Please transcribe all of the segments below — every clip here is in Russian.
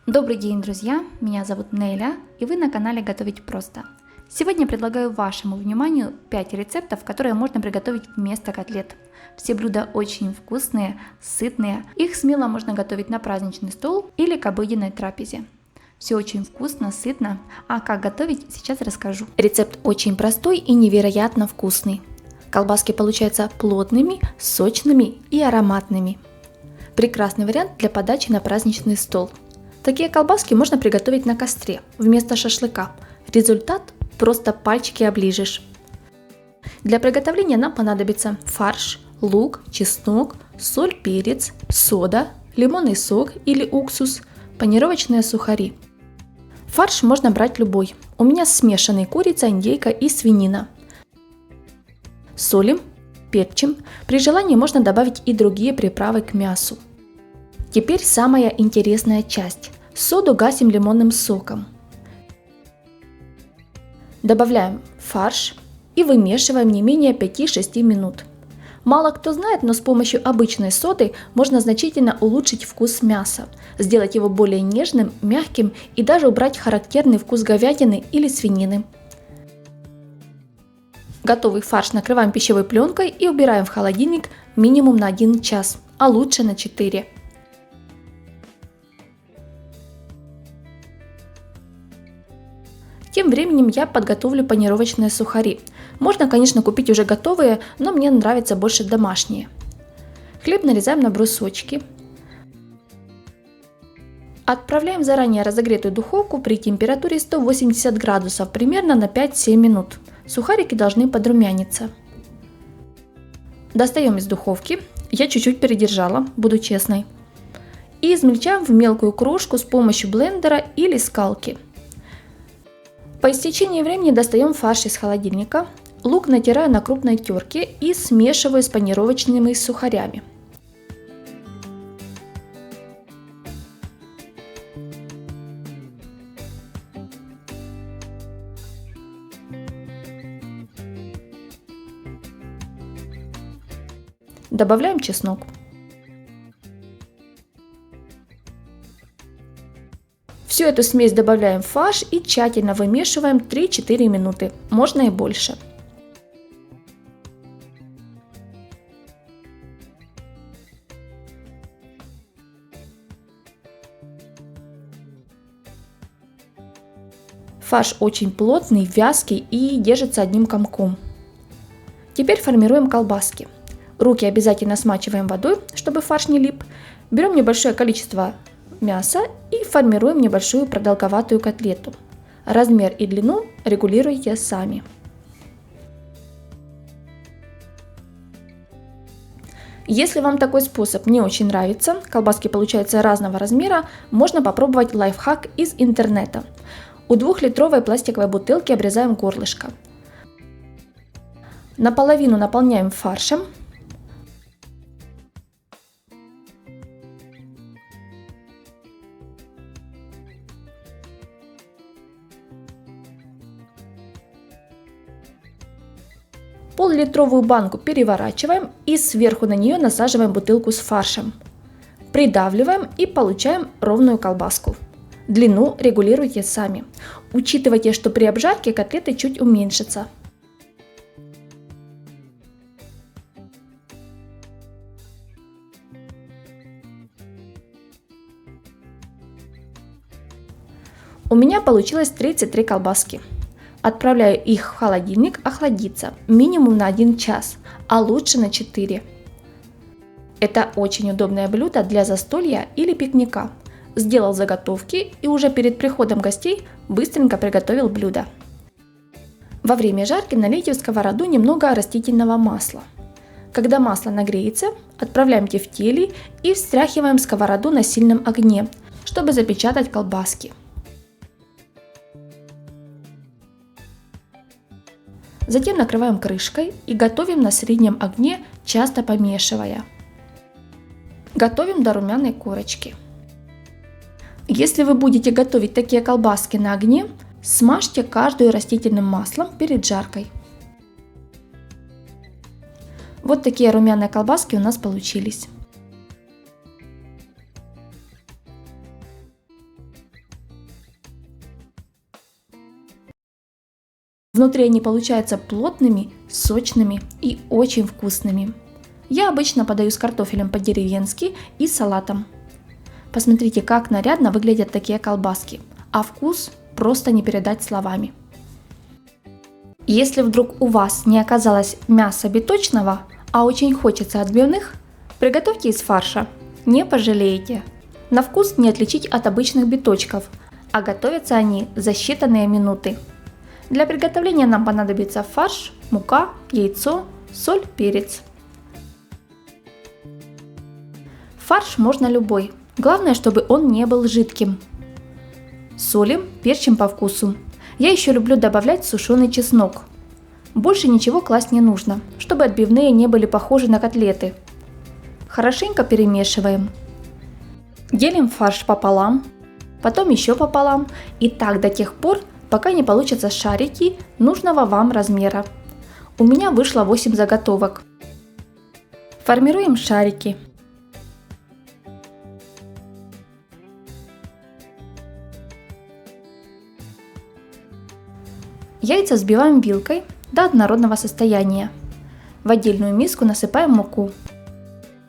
Добрый день, друзья! Меня зовут Неля, и вы на канале Готовить просто. Сегодня предлагаю вашему вниманию 5 рецептов, которые можно приготовить вместо котлет. Все блюда очень вкусные, сытные, их смело можно готовить на праздничный стол или к обыденной трапезе. Все очень вкусно, сытно, а как готовить, сейчас расскажу. Рецепт очень простой и невероятно вкусный. Колбаски получаются плотными, сочными и ароматными. Прекрасный вариант для подачи на праздничный стол. Такие колбаски можно приготовить на костре вместо шашлыка. Результат – просто пальчики оближешь. Для приготовления нам понадобится фарш, лук, чеснок, соль, перец, сода, лимонный сок или уксус, панировочные сухари. Фарш можно брать любой. У меня смешанный курица, индейка и свинина. Солим, перчим. При желании можно добавить и другие приправы к мясу. Теперь самая интересная часть. Соду гасим лимонным соком. Добавляем фарш и вымешиваем не менее 5-6 минут. Мало кто знает, но с помощью обычной соды можно значительно улучшить вкус мяса, сделать его более нежным, мягким и даже убрать характерный вкус говядины или свинины. Готовый фарш накрываем пищевой пленкой и убираем в холодильник минимум на 1 час, а лучше на 4. Тем временем я подготовлю панировочные сухари. Можно, конечно, купить уже готовые, но мне нравятся больше домашние. Хлеб нарезаем на брусочки. Отправляем в заранее разогретую духовку при температуре 180 градусов примерно на 5-7 минут. Сухарики должны подрумяниться. Достаем из духовки. Я чуть-чуть передержала, буду честной. И измельчаем в мелкую крошку с помощью блендера или скалки. По истечении времени достаем фарш из холодильника. Лук натираю на крупной терке и смешиваю с панировочными сухарями. Добавляем чеснок. Всю эту смесь добавляем в фарш и тщательно вымешиваем 3-4 минуты, можно и больше. Фарш очень плотный, вязкий и держится одним комком. Теперь формируем колбаски. Руки обязательно смачиваем водой, чтобы фарш не лип. Берем небольшое количество мяса и формируем небольшую продолговатую котлету. Размер и длину регулируйте сами. Если вам такой способ не очень нравится, колбаски получаются разного размера, можно попробовать лайфхак из интернета. У 2-литровой пластиковой бутылки обрезаем горлышко. Наполовину наполняем фаршем. Пол-литровую банку переворачиваем и сверху на нее насаживаем бутылку с фаршем. Придавливаем и получаем ровную колбаску. Длину регулируйте сами. Учитывайте, что при обжарке котлеты чуть уменьшатся. У меня получилось 33 колбаски. Отправляю их в холодильник охладиться минимум на 1 час, а лучше на 4. Это очень удобное блюдо для застолья или пикника. Сделал заготовки и уже перед приходом гостей быстренько приготовил блюдо. Во время жарки налейте в сковороду немного растительного масла. Когда масло нагреется, отправляем тефтели и встряхиваем сковороду на сильном огне, чтобы запечатать колбаски. Затем накрываем крышкой и готовим на среднем огне, часто помешивая. Готовим до румяной корочки. Если вы будете готовить такие колбаски на огне, смажьте каждую растительным маслом перед жаркой. Вот такие румяные колбаски у нас получились. Внутри они получаются плотными, сочными и очень вкусными. Я обычно подаю с картофелем по-деревенски и салатом. Посмотрите, как нарядно выглядят такие колбаски, а вкус просто не передать словами. Если вдруг у вас не оказалось мяса биточного, а очень хочется отбивных, приготовьте из фарша, не пожалеете. На вкус не отличить от обычных биточков, а готовятся они за считанные минуты. Для приготовления нам понадобится фарш, мука, яйцо, соль, перец. Фарш можно любой, главное, чтобы он не был жидким. Солим, перчим по вкусу. Я еще люблю добавлять сушеный чеснок. Больше ничего класть не нужно, чтобы отбивные не были похожи на котлеты. Хорошенько перемешиваем. Делим фарш пополам, потом еще пополам и так до тех пор, пока не получатся шарики нужного вам размера. У меня вышло 8 заготовок. Формируем шарики. Яйца взбиваем вилкой до однородного состояния. В отдельную миску насыпаем муку.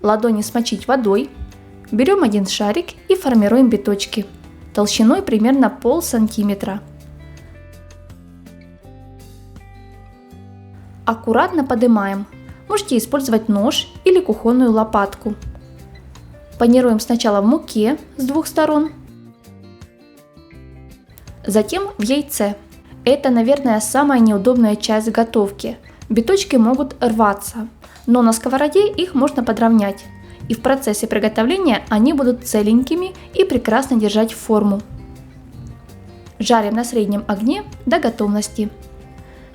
Ладони смочить водой. Берем один шарик и формируем биточки толщиной примерно пол-сантиметра. Аккуратно поднимаем. Можете использовать нож или кухонную лопатку. Панируем сначала в муке с двух сторон, затем в яйце. Это, наверное, самая неудобная часть готовки. Биточки могут рваться, но на сковороде их можно подровнять. И в процессе приготовления они будут целенькими и прекрасно держать форму. Жарим на среднем огне до готовности.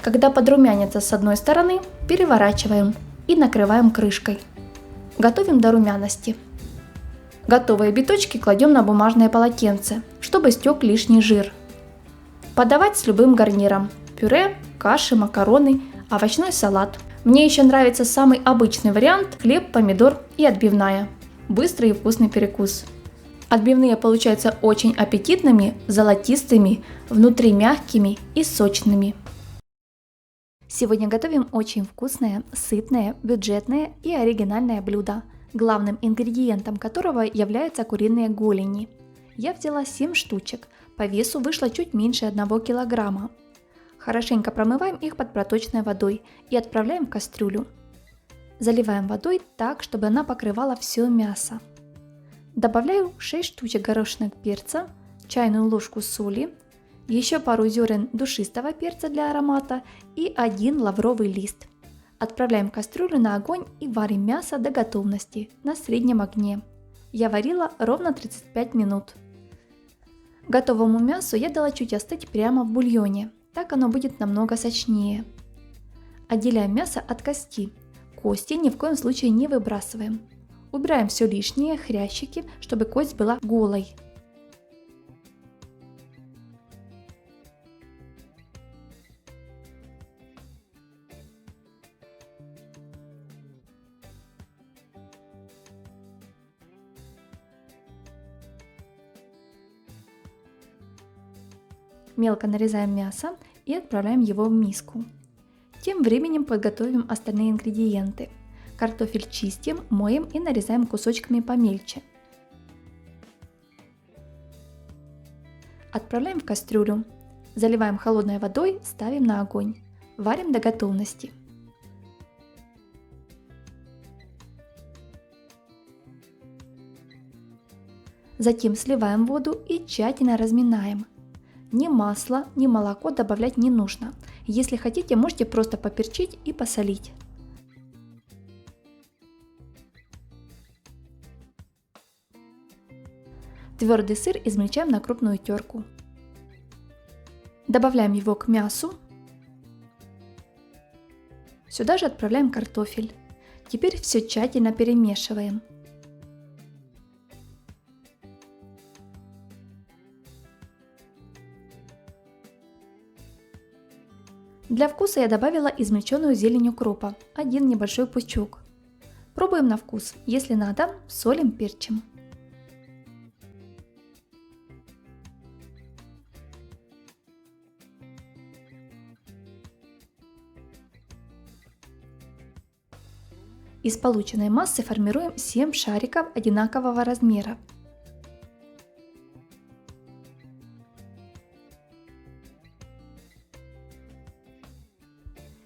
Когда подрумянится с одной стороны, переворачиваем и накрываем крышкой. Готовим до румяности. Готовые биточки кладем на бумажное полотенце, чтобы стек лишний жир. Подавать с любым гарниром – пюре, каши, макароны, овощной салат. Мне еще нравится самый обычный вариант – хлеб, помидор и отбивная. Быстрый и вкусный перекус. Отбивные получаются очень аппетитными, золотистыми, внутри мягкими и сочными. Сегодня готовим очень вкусное, сытное, бюджетное и оригинальное блюдо, главным ингредиентом которого являются куриные голени. Я взяла 7 штучек, по весу вышло чуть меньше 1 килограмма. Хорошенько промываем их под проточной водой и отправляем в кастрюлю. Заливаем водой так, чтобы она покрывала все мясо. Добавляю 6 штучек горошинок перца, чайную ложку соли, еще пару зерен душистого перца для аромата и 1 лавровый лист. Отправляем кастрюлю на огонь и варим мясо до готовности на среднем огне. Я варила ровно 35 минут. Готовому мясу я дала чуть остыть прямо в бульоне, так оно будет намного сочнее. Отделяем мясо от кости. Кости ни в коем случае не выбрасываем. Убираем все лишнее, хрящики, чтобы кость была голой. Мелко нарезаем мясо и отправляем его в миску. Тем временем подготовим остальные ингредиенты. Картофель чистим, моем и нарезаем кусочками помельче. Отправляем в кастрюлю. Заливаем холодной водой, ставим на огонь. Варим до готовности. Затем сливаем воду и тщательно разминаем. Ни масло, ни молоко добавлять не нужно. Если хотите, можете просто поперчить и посолить. Твердый сыр измельчаем на крупную терку. Добавляем его к мясу. Сюда же отправляем картофель. Теперь все тщательно перемешиваем. Для вкуса я добавила измельченную зелень укропа, один небольшой пучок. Пробуем на вкус, если надо, солим, перчим. Из полученной массы формируем 7 шариков одинакового размера.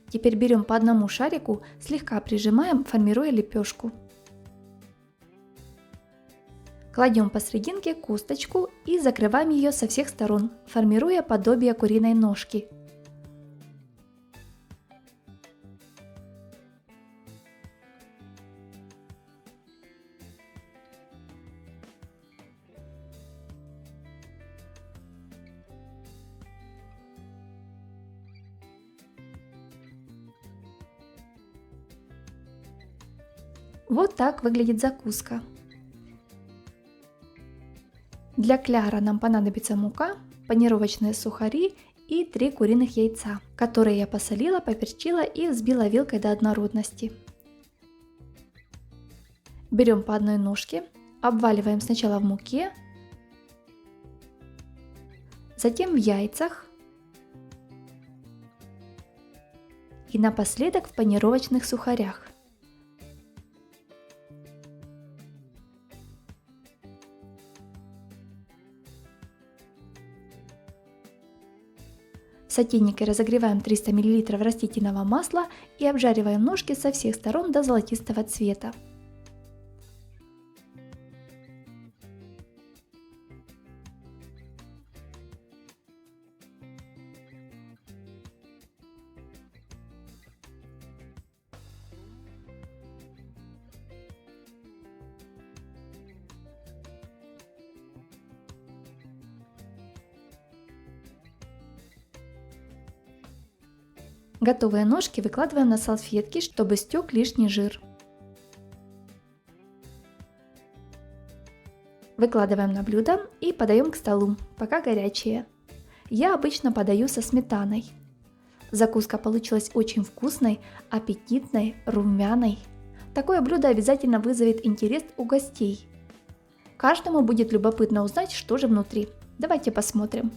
Теперь берем по одному шарику, слегка прижимаем, формируя лепешку. Кладем посерединке косточку и закрываем ее со всех сторон, формируя подобие куриной ножки. Вот так выглядит закуска. Для кляра нам понадобится мука, панировочные сухари и 3 куриных яйца, которые я посолила, поперчила и взбила вилкой до однородности. Берем по одной ножке, обваливаем сначала в муке, затем в яйцах и напоследок в панировочных сухарях. В сотейнике разогреваем 300 мл растительного масла и обжариваем ножки со всех сторон до золотистого цвета. Готовые ножки выкладываем на салфетки, чтобы стек лишний жир. Выкладываем на блюдо и подаем к столу, пока горячие. Я обычно подаю со сметаной. Закуска получилась очень вкусной, аппетитной, румяной. Такое блюдо обязательно вызовет интерес у гостей. Каждому будет любопытно узнать, что же внутри. Давайте посмотрим.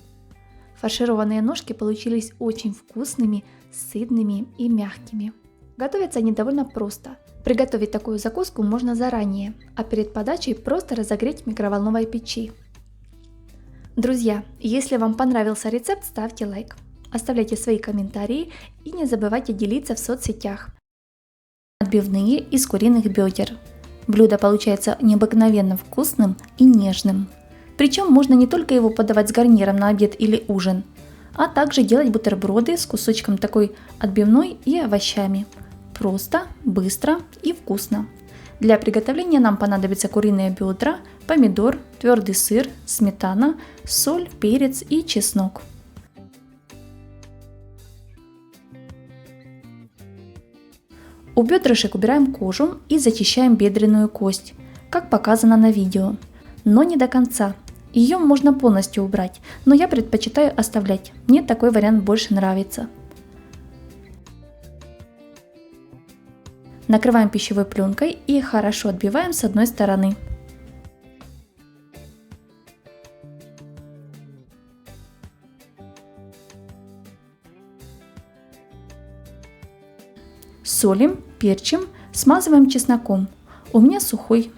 Фаршированные ножки получились очень вкусными, сытными и мягкими. Готовятся они довольно просто. Приготовить такую закуску можно заранее, а перед подачей просто разогреть в микроволновой печи. Друзья, если вам понравился рецепт, ставьте лайк, оставляйте свои комментарии и не забывайте делиться в соцсетях. Отбивные из куриных бедер. Блюдо получается необыкновенно вкусным и нежным. Причем можно не только его подавать с гарниром на обед или ужин, а также делать бутерброды с кусочком такой отбивной и овощами. Просто, быстро и вкусно. Для приготовления нам понадобятся куриные бедра, помидор, твердый сыр, сметана, соль, перец и чеснок. У бедрышек убираем кожу и зачищаем бедренную кость, как показано на видео, но не до конца. Ее можно полностью убрать, но я предпочитаю оставлять, мне такой вариант больше нравится. Накрываем пищевой пленкой и хорошо отбиваем с одной стороны. Солим, перчим, смазываем чесноком. У меня сухой.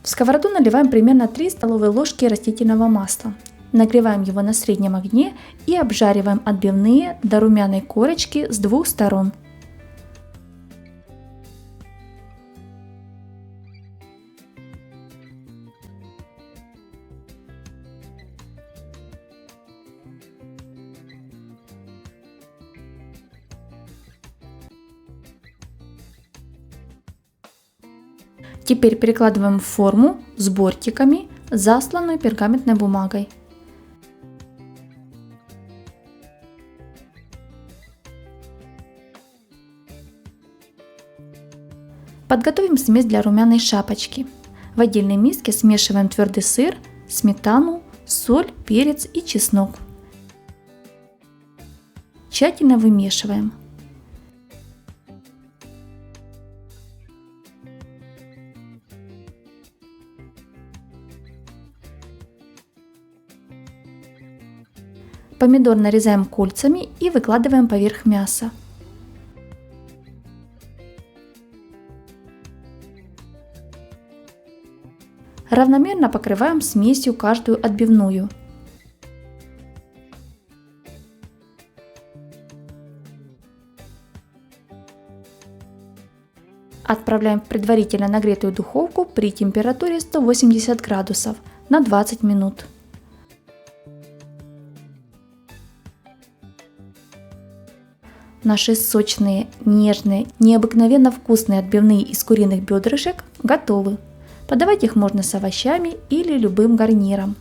В сковороду наливаем примерно 3 столовые ложки растительного масла. Нагреваем его на среднем огне и обжариваем отбивные до румяной корочки с двух сторон. Теперь перекладываем в форму с бортиками, засланную пергаментной бумагой. Подготовим смесь для румяной шапочки. В отдельной миске смешиваем твердый сыр, сметану, соль, перец и чеснок. Тщательно вымешиваем. Помидор нарезаем кольцами и выкладываем поверх мяса. Равномерно покрываем смесью каждую отбивную. Отправляем в предварительно нагретую духовку при температуре 180 градусов на 20 минут. Наши сочные, нежные, необыкновенно вкусные отбивные из куриных бедрышек готовы. Подавать их можно с овощами или любым гарниром.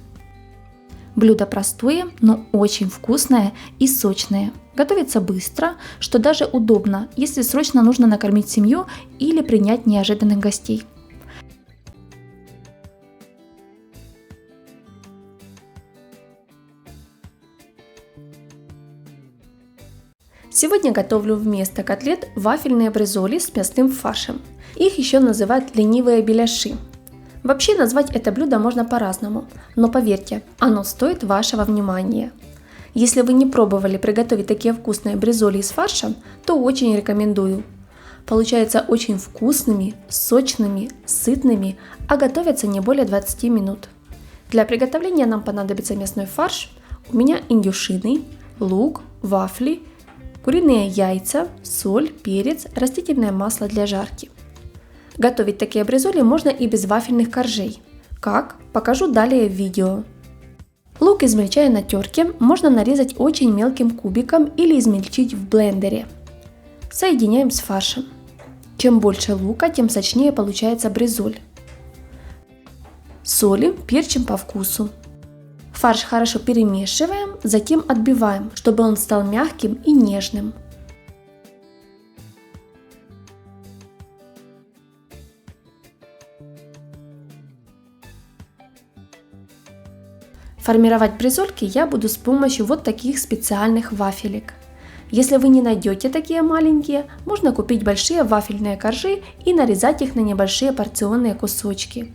Блюдо простое, но очень вкусное и сочное. Готовится быстро, что даже удобно, если срочно нужно накормить семью или принять неожиданных гостей. Сегодня готовлю вместо котлет вафельные бризоли с мясным фаршем. Их еще называют ленивые беляши. Вообще назвать это блюдо можно по-разному, но поверьте, оно стоит вашего внимания. Если вы не пробовали приготовить такие вкусные бризоли из фарша, то очень рекомендую. Получаются очень вкусными, сочными, сытными, а готовятся не более 20 минут. Для приготовления нам понадобится мясной фарш, у меня индюшиный, лук, вафли, куриные яйца, соль, перец, растительное масло для жарки. Готовить такие бризоли можно и без вафельных коржей. Как? Покажу далее в видео. Лук измельчая на терке, можно нарезать очень мелким кубиком или измельчить в блендере. Соединяем с фаршем. Чем больше лука, тем сочнее получается бризоль. Солим, перчим по вкусу. Фарш хорошо перемешиваем, затем отбиваем, чтобы он стал мягким и нежным. Формировать бризольки я буду с помощью вот таких специальных вафелек. Если вы не найдете такие маленькие, можно купить большие вафельные коржи и нарезать их на небольшие порционные кусочки.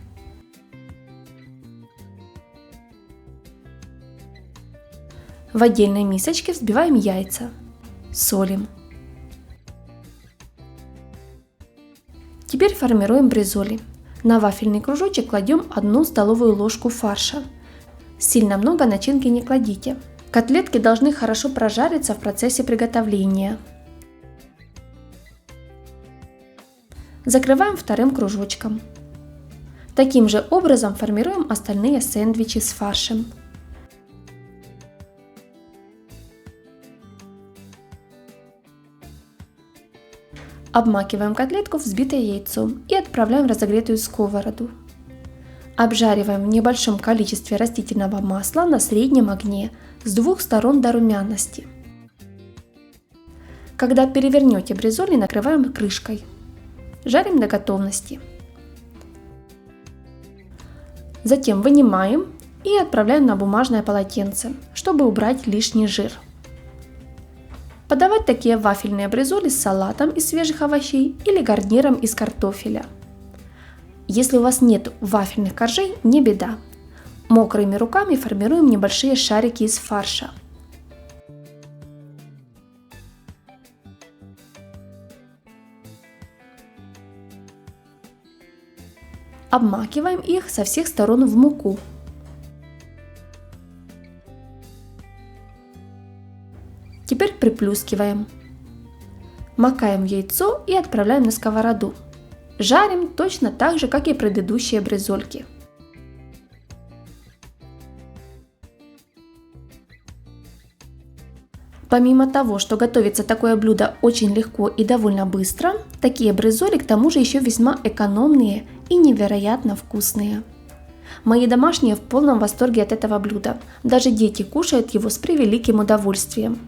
В отдельной мисочке взбиваем яйца, солим. Теперь формируем бризоли. На вафельный кружочек кладем 1 столовую ложку фарша. Сильно много начинки не кладите. Котлетки должны хорошо прожариться в процессе приготовления. Закрываем вторым кружочком. Таким же образом формируем остальные сэндвичи с фаршем. Обмакиваем котлетку в взбитое яйцо и отправляем в разогретую сковороду. Обжариваем в небольшом количестве растительного масла на среднем огне с 2 сторон до румяности. Когда перевернете бризоли, накрываем крышкой. Жарим до готовности. Затем вынимаем и отправляем на бумажное полотенце, чтобы убрать лишний жир. Подавать такие вафельные бризоли с салатом из свежих овощей или гарниром из картофеля. Если у вас нет вафельных коржей, не беда. Мокрыми руками формируем небольшие шарики из фарша. Обмакиваем их со всех сторон в муку. Теперь приплюскиваем. Макаем в яйцо и отправляем на сковороду. Жарим точно так же, как и предыдущие бризольки. Помимо того, что готовится такое блюдо очень легко и довольно быстро, такие бризоли к тому же еще весьма экономные и невероятно вкусные. Мои домашние в полном восторге от этого блюда, даже дети кушают его с превеликим удовольствием.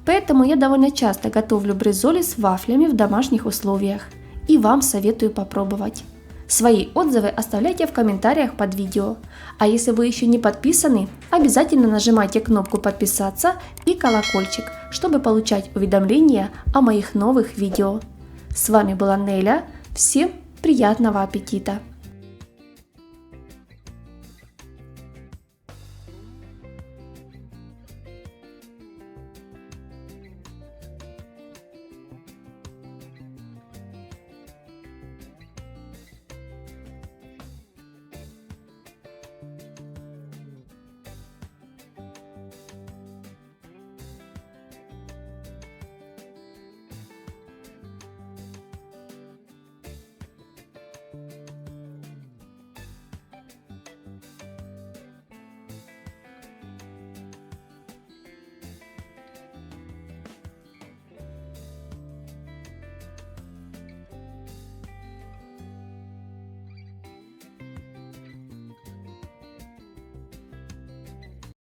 Поэтому я довольно часто готовлю бризоли с вафлями в домашних условиях. И вам советую попробовать. Свои отзывы оставляйте в комментариях под видео. А если вы еще не подписаны, обязательно нажимайте кнопку подписаться и колокольчик, чтобы получать уведомления о моих новых видео. С вами была Неля. Всем приятного аппетита!